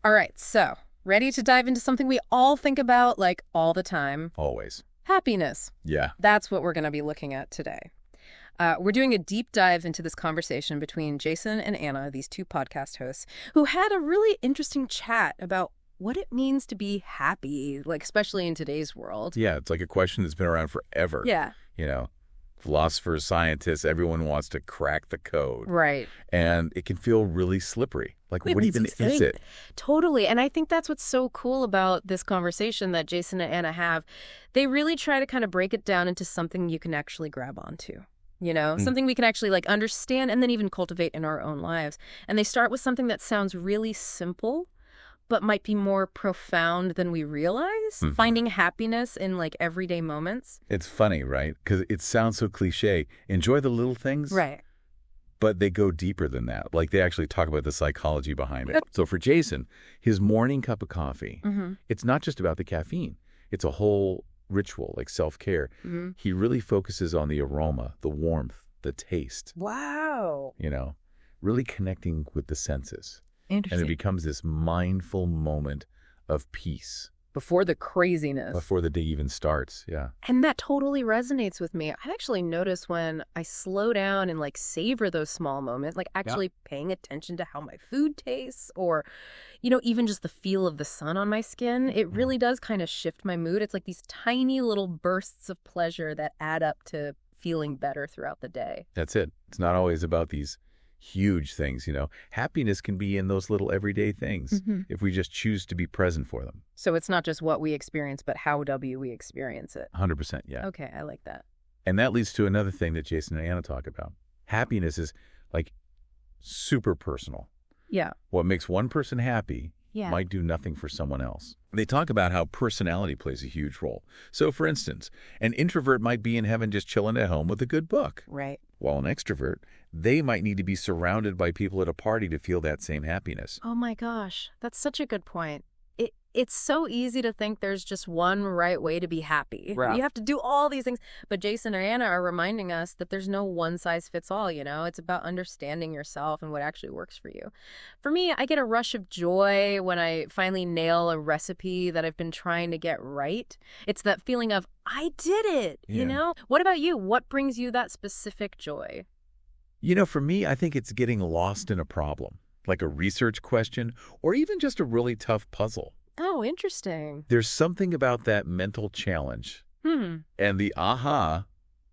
All right, so ready to dive into something we all think about like all the time? Always. Happiness. Yeah. That's what we're going to be looking at today. We're doing a deep dive into this conversation between Jason and Anna, these two podcast hosts, who had a really interesting chat about what it means to be happy, like especially in today's world. Yeah, it's like a question that's been around forever. Yeah. You know, philosophers, scientists, everyone wants to crack the code. Right. And it can feel really slippery. Like, Wait, what even is it? Totally. And I think that's what's so cool about this conversation that Jason and Anna have. They really try to kind of break it down into something you can actually grab onto. You know, something we can actually like understand and then even cultivate in our own lives. And they start with something that sounds really simple, but might be more profound than we realize. Finding happiness in like everyday moments. It's funny, right? Because it sounds so cliche. Enjoy the little things. Right. But they go deeper than that. Like, they actually talk about the psychology behind it. So for Jason, his morning cup of coffee, it's not just about the caffeine. It's a whole ritual, like self-care. He really focuses on the aroma, the warmth, the taste. Wow. You know, really connecting with the senses. Interesting. And it becomes this mindful moment of peace. Before the craziness. Before the day even starts, yeah. And that totally resonates with me. I've actually noticed when I slow down and like savor those small moments, like actually paying attention to how my food tastes or, you know, even just the feel of the sun on my skin, it really does kind of shift my mood. It's like these tiny little bursts of pleasure that add up to feeling better throughout the day. That's it. It's not always about these huge things, you know. Happiness can be in those little everyday things if we just choose to be present for them. So it's not just what we experience, but how we experience it. 100%, yeah. Okay, I like that. And that leads to another thing that Jason and Anna talk about. Happiness is like super personal. Yeah. What makes one person happy might do nothing for someone else. They talk about how personality plays a huge role. So, for instance, an introvert might be in heaven just chilling at home with a good book. Right. While an extrovert, they might need to be surrounded by people at a party to feel that same happiness. Oh my gosh, that's such a good point. It's so easy to think there's just one right way to be happy. Right. You have to do all these things. But Jason and Anna are reminding us that there's no one size fits all, you know? It's about understanding yourself and what actually works for you. For me, I get a rush of joy when I finally nail a recipe that I've been trying to get right. It's that feeling of, I did it, you know? What about you? What brings you that specific joy? You know, for me, I think it's getting lost in a problem, like a research question or even just a really tough puzzle. Oh, interesting. There's something about that mental challenge and the aha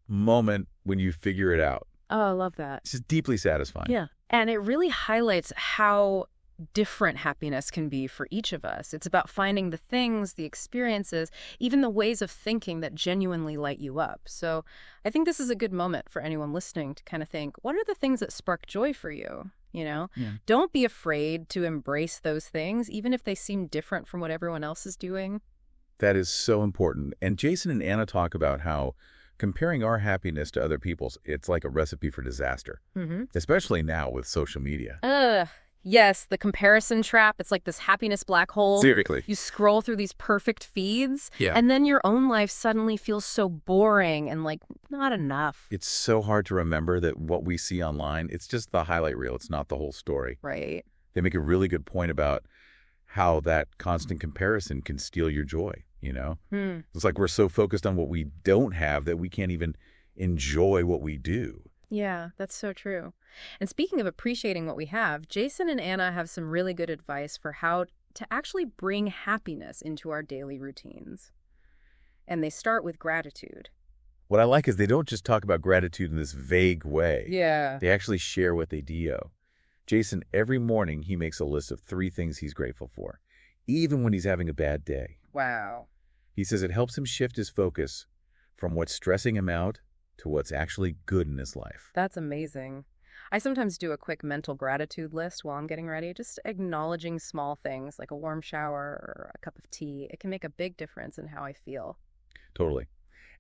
moment when you figure it out. Oh, I love that. It's just deeply satisfying. Yeah. And it really highlights how different happiness can be for each of us. It's about finding the things, the experiences, even the ways of thinking that genuinely light you up. So I think this is a good moment for anyone listening to kind of think, what are the things that spark joy for you? You know, don't be afraid to embrace those things, even if they seem different from what everyone else is doing. That is so important. And Jason and Anna talk about how comparing our happiness to other people's, it's like a recipe for disaster, especially now with social media. Yes, the comparison trap. It's like this happiness black hole. Seriously. You scroll through these perfect feeds, Yeah. and then your own life suddenly feels so boring and like not enough. It's so hard to remember that what we see online, it's just the highlight reel. It's not the whole story. Right. They make a really good point about how that constant comparison can steal your joy, you know? It's like we're so focused on what we don't have that we can't even enjoy what we do. Yeah, that's so true. And speaking of appreciating what we have, Jason and Anna have some really good advice for how to actually bring happiness into our daily routines. And they start with gratitude. What I like is they don't just talk about gratitude in this vague way. Yeah. They actually share what they do. Jason, every morning, he makes a list of 3 things he's grateful for, even when he's having a bad day. Wow. He says it helps him shift his focus from what's stressing him out to what's actually good in his life. That's amazing. I sometimes do a quick mental gratitude list while I'm getting ready, just acknowledging small things like a warm shower or a cup of tea. It can make a big difference in how I feel. Totally.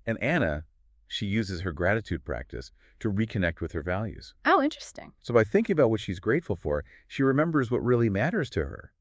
And Anna, she uses her gratitude practice to reconnect with her values. Oh, interesting. So by thinking about what she's grateful for, she remembers what really matters to her,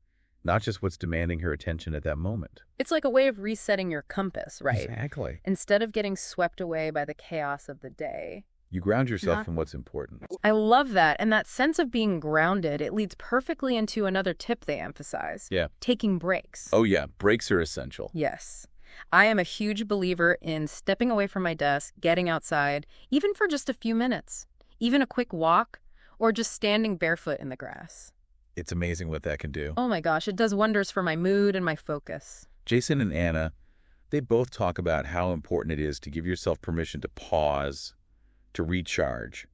not just what's demanding her attention at that moment. It's like a way of resetting your compass, right? Exactly. Instead of getting swept away by the chaos of the day. You ground yourself in what's important. I love that. And that sense of being grounded, it leads perfectly into another tip they emphasize. Yeah. Taking breaks. Oh, yeah. Breaks are essential. Yes. I am a huge believer in stepping away from my desk, getting outside, even for just a few minutes, even a quick walk, or just standing barefoot in the grass. It's amazing what that can do. Oh my gosh, it does wonders for my mood and my focus. Jason and Anna, they both talk about how important it is to give yourself permission to pause, to recharge.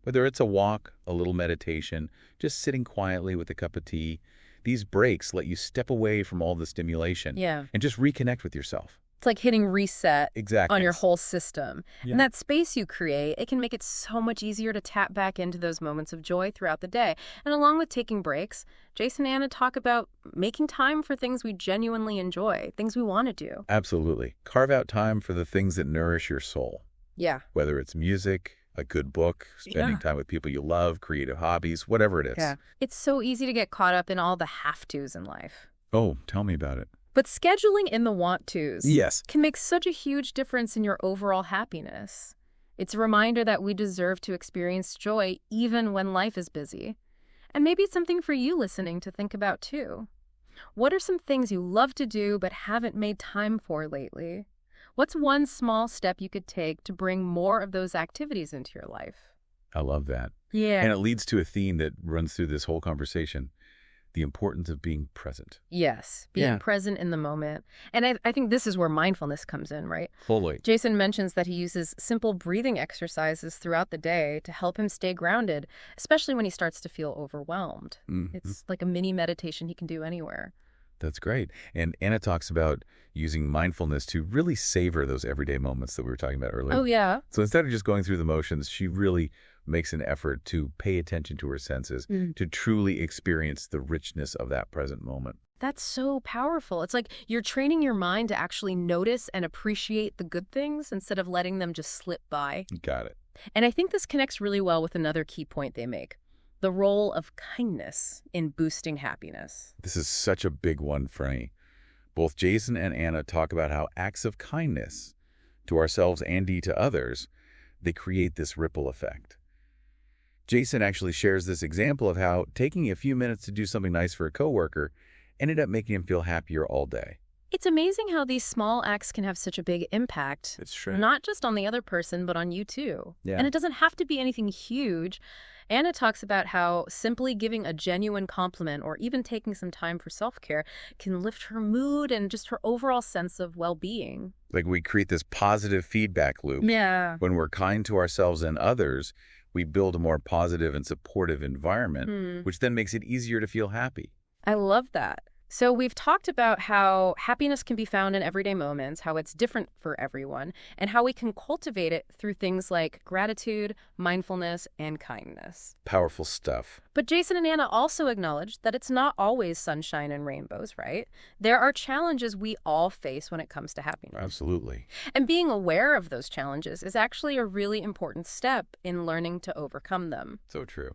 Whether it's a walk, a little meditation, just sitting quietly with a cup of tea, these breaks let you step away from all the stimulation and just reconnect with yourself. It's like hitting reset on your whole system. Yeah. And that space you create, it can make it so much easier to tap back into those moments of joy throughout the day. And along with taking breaks, Jason and Anna talk about making time for things we genuinely enjoy, things we want to do. Absolutely. Carve out time for the things that nourish your soul. Yeah. Whether it's music, a good book, spending time with people you love, creative hobbies, whatever it is. Yeah. It's so easy to get caught up in all the have-tos in life. Oh, tell me about it. But scheduling in the want-tos can make such a huge difference in your overall happiness. It's a reminder that we deserve to experience joy even when life is busy. And maybe it's something for you listening to think about too. What are some things you love to do but haven't made time for lately? What's one small step you could take to bring more of those activities into your life? I love that. Yeah. And it leads to a theme that runs through this whole conversation. The importance of being present. Yes, being present in the moment. And I think this is where mindfulness comes in, right? Fully. Jason mentions that he uses simple breathing exercises throughout the day to help him stay grounded, especially when he starts to feel overwhelmed. It's like a mini meditation he can do anywhere. That's great. And Anna talks about using mindfulness to really savor those everyday moments that we were talking about earlier. Oh, yeah. So instead of just going through the motions, she really makes an effort to pay attention to her senses, to truly experience the richness of that present moment. That's so powerful. It's like you're training your mind to actually notice and appreciate the good things instead of letting them just slip by. Got it. And I think this connects really well with another key point they make. The role of kindness in boosting happiness. This is such a big one for me. Both Jason and Anna talk about how acts of kindness to ourselves and to others, they create this ripple effect. Jason actually shares this example of how taking a few minutes to do something nice for a coworker ended up making him feel happier all day. It's amazing how these small acts can have such a big impact. It's true. Not just on the other person, but on you too. Yeah. And it doesn't have to be anything huge. Anna talks about how simply giving a genuine compliment or even taking some time for self-care can lift her mood and just her overall sense of well-being. Like we create this positive feedback loop. Yeah. When we're kind to ourselves and others, we build a more positive and supportive environment, which then makes it easier to feel happy. I love that. So we've talked about how happiness can be found in everyday moments, how it's different for everyone, and how we can cultivate it through things like gratitude, mindfulness, and kindness. Powerful stuff. But Jason and Anna also acknowledge that it's not always sunshine and rainbows, right? There are challenges we all face when it comes to happiness. Absolutely. And being aware of those challenges is actually a really important step in learning to overcome them. So true.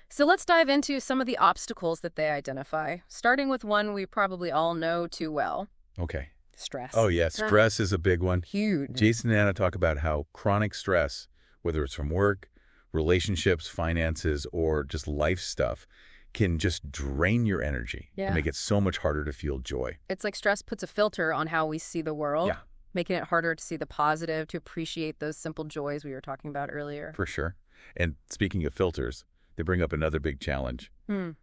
So let's dive into some of the obstacles that they identify, starting with one we probably all know too well. Okay. Stress. Oh, yeah. Stress is a big one. Huge. Jason and Anna talk about how chronic stress, whether it's from work, relationships, finances, or just life stuff, can just drain your energy and make it so much harder to feel joy. It's like stress puts a filter on how we see the world, making it harder to see the positive, to appreciate those simple joys we were talking about earlier. For sure. And speaking of filters, they bring up another big challenge,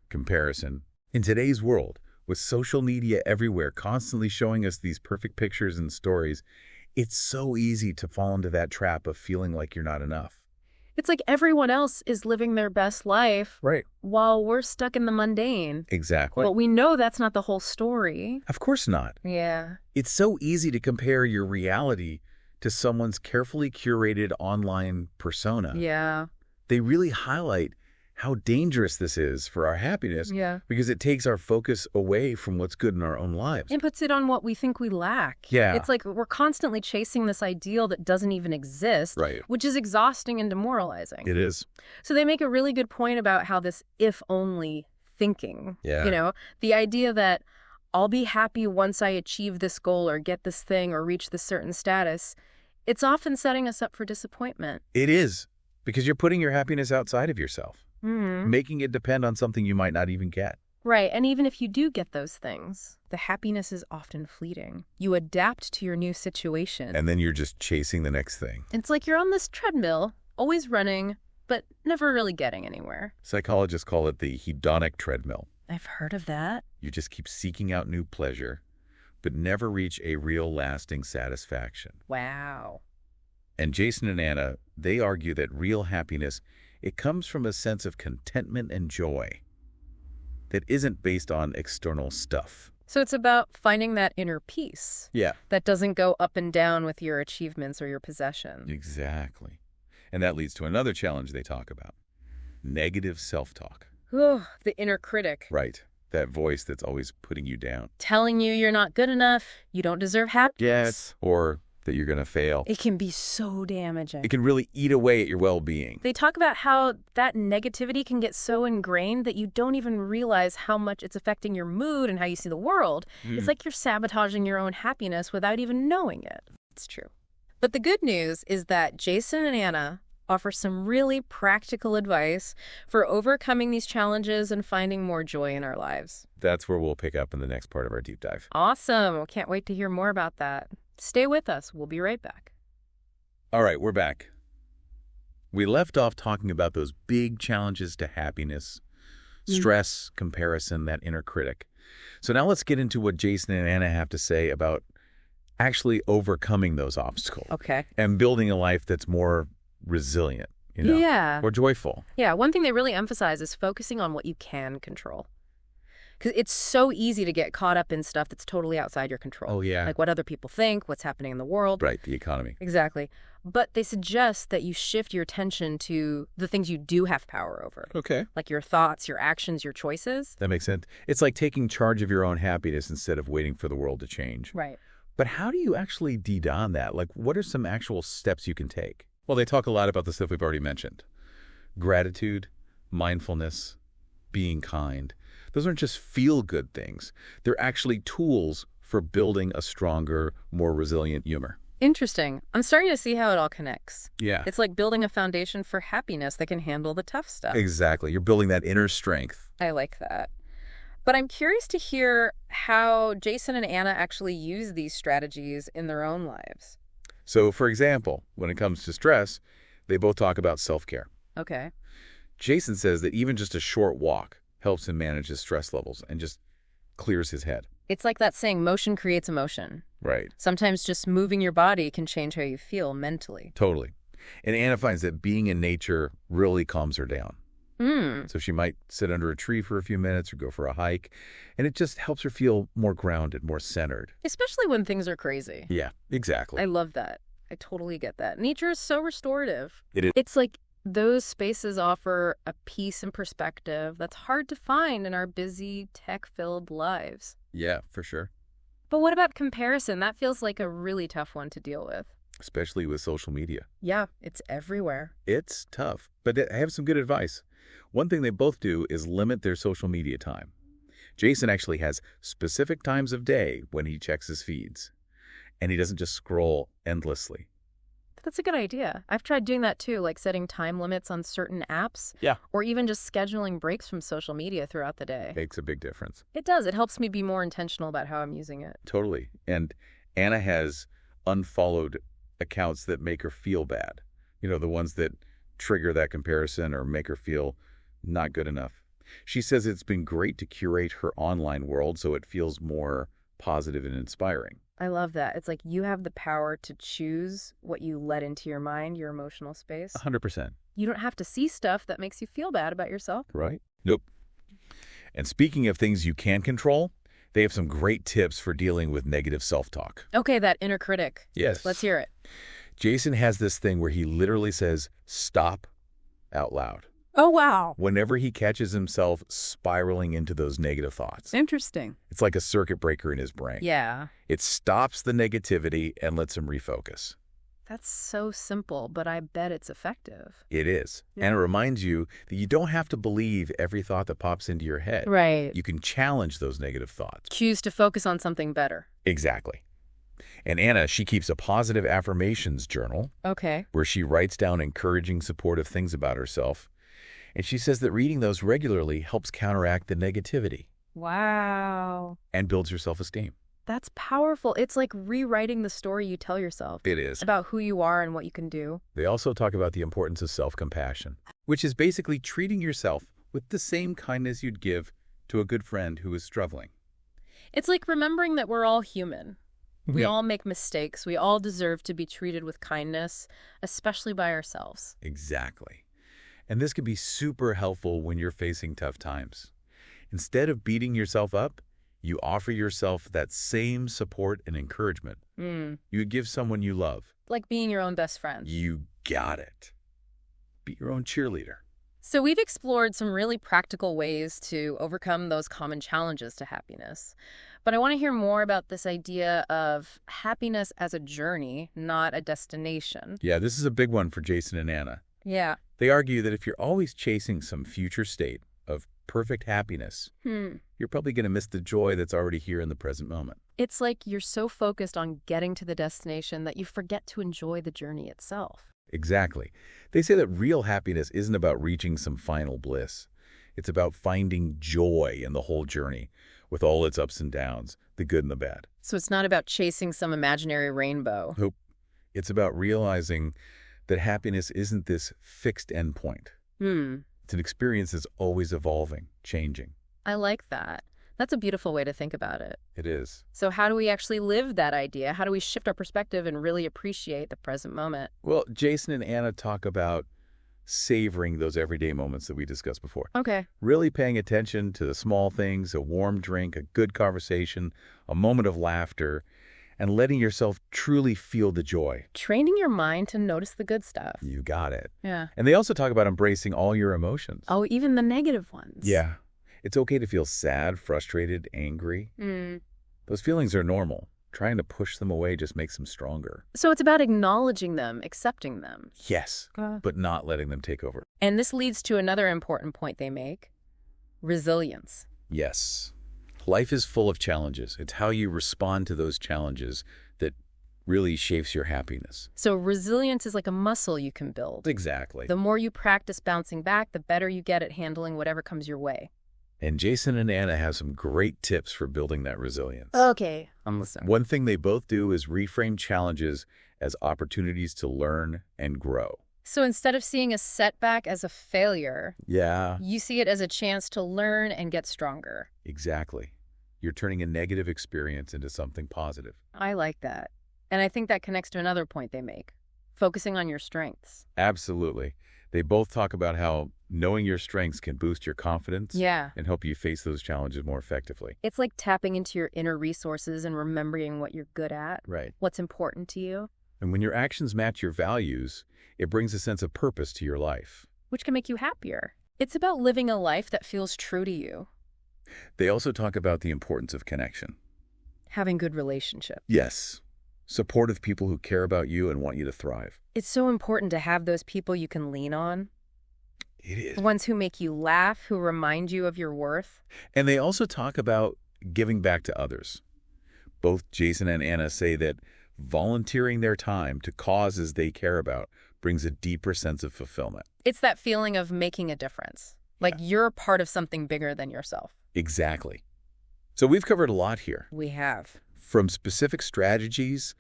comparison. In today's world, with social media everywhere constantly showing us these perfect pictures and stories, it's so easy to fall into that trap of feeling like you're not enough. It's like everyone else is living their best life while we're stuck in the mundane. Exactly. But we know that's not the whole story. Of course not. Yeah. It's so easy to compare your reality to someone's carefully curated online persona. Yeah. They really highlight how dangerous this is for our happiness because it takes our focus away from what's good in our own lives. And puts it on what we think we lack. Yeah. It's like we're constantly chasing this ideal that doesn't even exist, which is exhausting and demoralizing. It is. So they make a really good point about how this if-only thinking, you know, the idea that I'll be happy once I achieve this goal or get this thing or reach this certain status, it's often setting us up for disappointment. It is. Because you're putting your happiness outside of yourself, making it depend on something you might not even get. Right, and even if you do get those things, the happiness is often fleeting. You adapt to your new situation. And then you're just chasing the next thing. It's like you're on this treadmill, always running, but never really getting anywhere. Psychologists call it the hedonic treadmill. I've heard of that. You just keep seeking out new pleasure, but never reach a real lasting satisfaction. Wow. And Jason and Anna, they argue that real happiness, it comes from a sense of contentment and joy that isn't based on external stuff. So it's about finding that inner peace. Yeah. That doesn't go up and down with your achievements or your possessions. Exactly. And that leads to another challenge they talk about. Negative self-talk. Oh, the inner critic. Right. That voice that's always putting you down. Telling you you're not good enough, you don't deserve happiness. Yes. Or that you're going to fail. It can be so damaging. It can really eat away at your well-being. They talk about how that negativity can get so ingrained that you don't even realize how much it's affecting your mood and how you see the world. It's like you're sabotaging your own happiness without even knowing it. It's true. But the good news is that Jason and Anna offer some really practical advice for overcoming these challenges and finding more joy in our lives. That's where we'll pick up in the next part of our deep dive. Awesome. Can't wait to hear more about that. Stay with us. We'll be right back. All right, we're back. We left off talking about those big challenges to happiness, stress, comparison, that inner critic. So now let's get into what Jason and Anna have to say about actually overcoming those obstacles. Okay. And building a life that's more resilient, Yeah. or joyful. Yeah, one thing they really emphasize is focusing on what you can control. Because it's so easy to get caught up in stuff that's totally outside your control. Oh, yeah. Like what other people think, what's happening in the world. Right, the economy. Exactly. But they suggest that you shift your attention to the things you do have power over. Okay. Like your thoughts, your actions, your choices. That makes sense. It's like taking charge of your own happiness instead of waiting for the world to change. Right. But how do you actually de-don that? Like, what are some actual steps you can take? Well, they talk a lot about the stuff we've already mentioned. Gratitude, mindfulness, being kind. Those aren't just feel-good things. They're actually tools for building a stronger, more resilient humor. Interesting. I'm starting to see how it all connects. Yeah. It's like building a foundation for happiness that can handle the tough stuff. Exactly. You're building that inner strength. I like that. But I'm curious to hear how Jason and Anna actually use these strategies in their own lives. So, for example, when it comes to stress, they both talk about self-care. Okay. Jason says that even just a short walk helps him manage his stress levels and just clears his head. It's like that saying, motion creates emotion. Right. Sometimes just moving your body can change how you feel mentally. Totally. And Anna finds that being in nature really calms her down. So she might sit under a tree for a few minutes or go for a hike, and it just helps her feel more grounded, more centered. Especially when things are crazy. Yeah, exactly. I love that. I totally get that. Nature is so restorative. It is. It's like those spaces offer a peace and perspective that's hard to find in our busy, tech-filled lives. Yeah, for sure. But what about comparison? That feels like a really tough one to deal with. Especially with social media. Yeah, it's everywhere. It's tough, but I have some good advice. One thing they both do is limit their social media time. Jason actually has specific times of day when he checks his feeds, and he doesn't just scroll endlessly. That's a good idea. I've tried doing that too, like setting time limits on certain apps. Yeah. Or even just scheduling breaks from social media throughout the day. Makes a big difference. It does. It helps me be more intentional about how I'm using it. Totally. And Anna has unfollowed accounts that make her feel bad. You know, the ones that trigger that comparison or make her feel not good enough. She says it's been great to curate her online world so it feels more positive and inspiring. I love that. It's like you have the power to choose what you let into your mind, your emotional space. 100%. You don't have to see stuff that makes you feel bad about yourself. Right? Nope. And speaking of things you can control, they have some great tips for dealing with negative self-talk. Okay, that inner critic. Yes. Let's hear it. Jason has this thing where he literally says, stop out loud. Oh, wow. Whenever he catches himself spiraling into those negative thoughts. Interesting. It's like a circuit breaker in his brain. Yeah. It stops the negativity and lets him refocus. That's so simple, but I bet it's effective. It is. Yeah. And it reminds you that you don't have to believe every thought that pops into your head. Right. You can challenge those negative thoughts. Choose to focus on something better. Exactly. And Anna, she keeps a positive affirmations journal Okay. where she writes down encouraging, supportive things about herself. And she says that reading those regularly helps counteract the negativity Wow. and builds her self-esteem. That's powerful. It's like rewriting the story you tell yourself. It is. About who you are and what you can do. They also talk about the importance of self-compassion, which is basically treating yourself with the same kindness you'd give to a good friend who is struggling. It's like remembering that we're all human. We Yep. all make mistakes. We all deserve to be treated with kindness, especially by ourselves. Exactly. And this can be super helpful when you're facing tough times. Instead of beating yourself up, you offer yourself that same support and encouragement you would give someone you love. Like being your own best friend. You got it. Be your own cheerleader. So we've explored some really practical ways to overcome those common challenges to happiness. But I want to hear more about this idea of happiness as a journey, not a destination. Yeah, this is a big one for Jason and Anna. Yeah. They argue that if you're always chasing some future state of perfect happiness, you're probably going to miss the joy that's already here in the present moment. It's like you're so focused on getting to the destination that you forget to enjoy the journey itself. Exactly. They say that real happiness isn't about reaching some final bliss. It's about finding joy in the whole journey, with all its ups and downs, the good and the bad. So it's not about chasing some imaginary rainbow. Nope. It's about realizing that happiness isn't this fixed endpoint. It's an experience that's always evolving, changing. I like that. That's a beautiful way to think about it. It is. So how do we actually live that idea? How do we shift our perspective and really appreciate the present moment? Well, Jason and Anna talk about savoring those everyday moments that we discussed before. Okay. Really paying attention to the small things, a warm drink, a good conversation, a moment of laughter, and letting yourself truly feel the joy. Training your mind to notice the good stuff. You got it. Yeah. And they also talk about embracing all your emotions. Oh, even the negative ones. Yeah. It's okay to feel sad, frustrated, angry. Those feelings are normal. Trying to push them away just makes them stronger. So it's about acknowledging them, accepting them. Yes, but not letting them take over. And this leads to another important point they make: resilience. Yes. Life is full of challenges. It's how you respond to those challenges that really shapes your happiness. So resilience is like a muscle you can build. Exactly. The more you practice bouncing back, the better you get at handling whatever comes your way. And Jason and Anna have some great tips for building that resilience. Okay, I'm listening. One thing they both do is reframe challenges as opportunities to learn and grow. So instead of seeing a setback as a failure, Yeah, you see it as a chance to learn and get stronger. exactly. You're turning a negative experience into something positive. I like that. And I think that connects to another point they make: focusing on your strengths. Absolutely. They both talk about how knowing your strengths can boost your confidence Yeah. and help you face those challenges more effectively. It's like tapping into your inner resources and remembering what you're good at, Right. what's important to you, And when your actions match your values, it brings a sense of purpose to your life. which can make you happier. It's about living a life that feels true to you, They also talk about the importance of connection. having good relationships. Yes. Supportive people who care about you and want you to thrive. It's so important to have those people you can lean on, It is. the ones who make you laugh, who remind you of your worth. And they also talk about giving back to others. Both Jason and Anna say that volunteering their time to causes they care about brings a deeper sense of fulfillment. It's that feeling of making a difference, like you're a part of something bigger than yourself. Exactly. So we've covered a lot here, We have. from specific strategies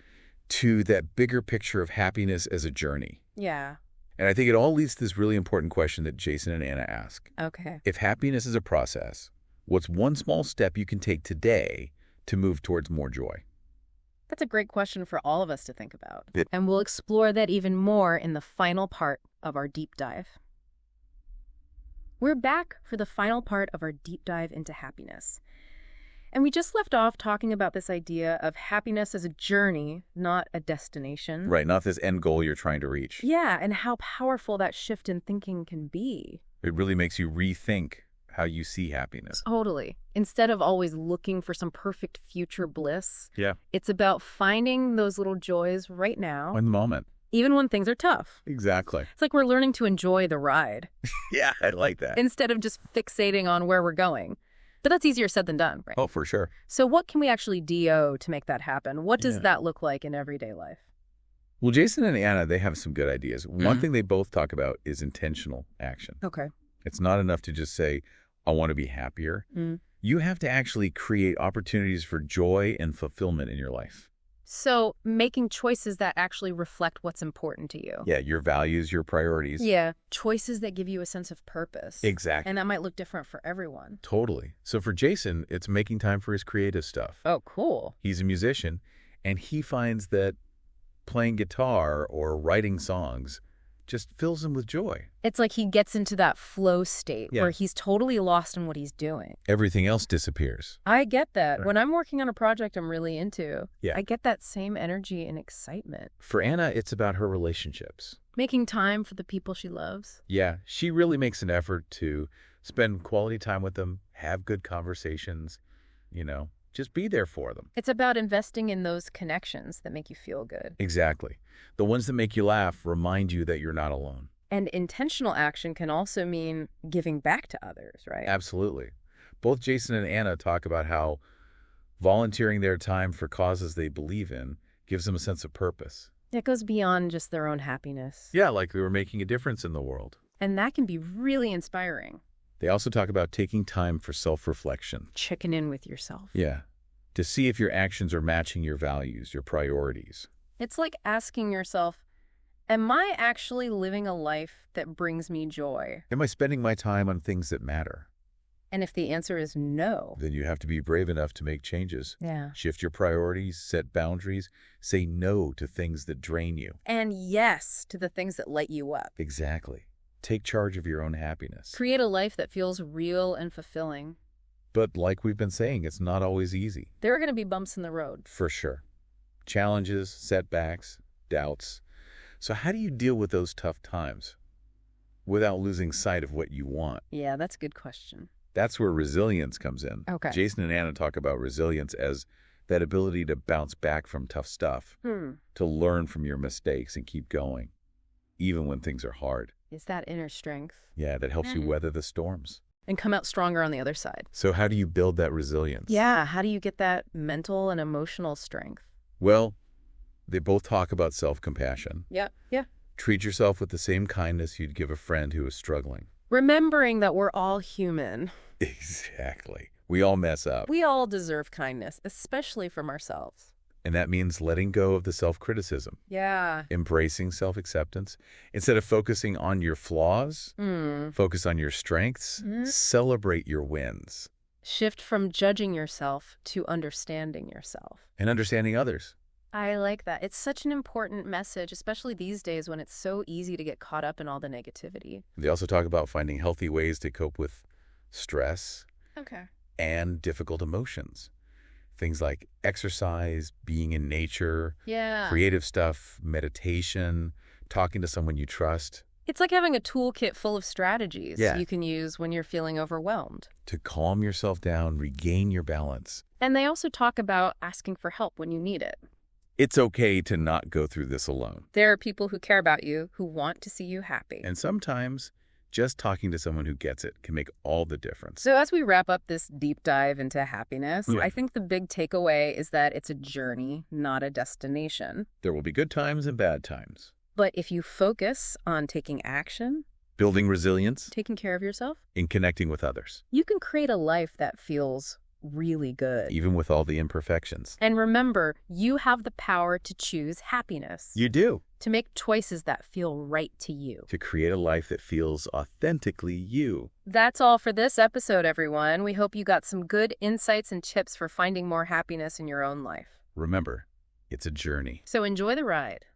to that bigger picture of happiness as a journey. Yeah. And I think it all leads to this really important question that Jason and Anna ask. Okay. If happiness is a process, what's one small step you can take today to move towards more joy? That's a great question for all of us to think about. It- And we'll explore that even more in the final part of our deep dive. We're back for the final part of our deep dive into happiness. And we just left off talking about this idea of happiness as a journey, not a destination. Right, not this end goal you're trying to reach. Yeah, and how powerful that shift in thinking can be. It really makes you rethink how you see happiness. Totally. Instead of always looking for some perfect future bliss, Yeah. it's about finding those little joys right now, In the moment. even when things are tough. Exactly. It's like we're learning to enjoy the ride Yeah, I like that. instead of just fixating on where we're going. But that's easier said than done, right? Oh, for sure. So what can we actually do to make that happen? What does that look like in everyday life? Well, Jason and Anna, they have some good ideas. One thing they both talk about is intentional action. Okay. It's not enough to just say, I want to be happier. You have to actually create opportunities for joy and fulfillment in your life. So making choices that actually reflect what's important to you. Yeah, your values, your priorities. Yeah, choices that give you a sense of purpose. Exactly. And that might look different for everyone. Totally. So for Jason, it's making time for his creative stuff. Oh, cool. He's a musician, and he finds that playing guitar or writing songs just fills him with joy. It's like he gets into that flow state where he's totally lost in what he's doing. Everything else disappears. I get that. When I'm working on a project I'm really into, Yeah. I get that same energy and excitement. For Anna, it's about her relationships. Making time for the people she loves. Yeah, she really makes an effort to spend quality time with them, have good conversations, just be there for them. It's about investing in those connections that make you feel good. Exactly. The ones that make you laugh remind you that you're not alone. And intentional action can also mean giving back to others, right? Absolutely. Both Jason and Anna talk about how volunteering their time for causes they believe in gives them a sense of purpose. It goes beyond just their own happiness. Yeah, like they were making a difference in the world. And that can be really inspiring. They also talk about taking time for self-reflection. Checking in with yourself. Yeah, to see if your actions are matching your values, your priorities. It's like asking yourself, am I actually living a life that brings me joy? Am I spending my time on things that matter? And if the answer is no, Then you have to be brave enough to make changes. yeah. Shift your priorities, set boundaries, say no to things that drain you. And yes to the things that light you up. Exactly. Take charge of your own happiness. Create a life that feels real and fulfilling. But like we've been saying, it's not always easy. There are going to be bumps in the road. For sure. Challenges, setbacks, doubts. So how do you deal with those tough times without losing sight of what you want? Yeah, that's a good question. That's where resilience comes in. Okay. Jason and Anna talk about resilience as that ability to bounce back from tough stuff, to learn from your mistakes and keep going, even when things are hard. Is that inner strength. Yeah, that helps you weather the storms. And come out stronger on the other side. So how do you build that resilience? Yeah, how do you get that mental and emotional strength? Well, they both talk about self-compassion. Yeah. Treat yourself with the same kindness you'd give a friend who is struggling. Remembering that we're all human. Exactly. We all mess up. We all deserve kindness, especially from ourselves. And that means letting go of the self-criticism. Yeah. Embracing self-acceptance. Instead of focusing on your flaws, focus on your strengths. Celebrate your wins. Shift from judging yourself to understanding yourself. And understanding others. I like that. It's such an important message, especially these days when it's so easy to get caught up in all the negativity. They also talk about finding healthy ways to cope with stress and difficult emotions. Things like exercise, being in nature, creative stuff, meditation, talking to someone you trust. It's like having a toolkit full of strategies you can use when you're feeling overwhelmed. To calm yourself down, regain your balance. And they also talk about asking for help when you need it. It's okay to not go through this alone. There are people who care about you, who want to see you happy. And sometimes just talking to someone who gets it can make all the difference. So as we wrap up this deep dive into happiness, I think the big takeaway is that it's a journey, not a destination. There will be good times and bad times. But if you focus on taking action, Building resilience, taking care of yourself, in connecting with others, you can create a life that feels really good. even with all the imperfections. And remember, you have the power to choose happiness. You do. To make choices that feel right to you. To create a life that feels authentically you. That's all for this episode, everyone. We hope you got some good insights and tips for finding more happiness in your own life. Remember, it's a journey. So enjoy the ride.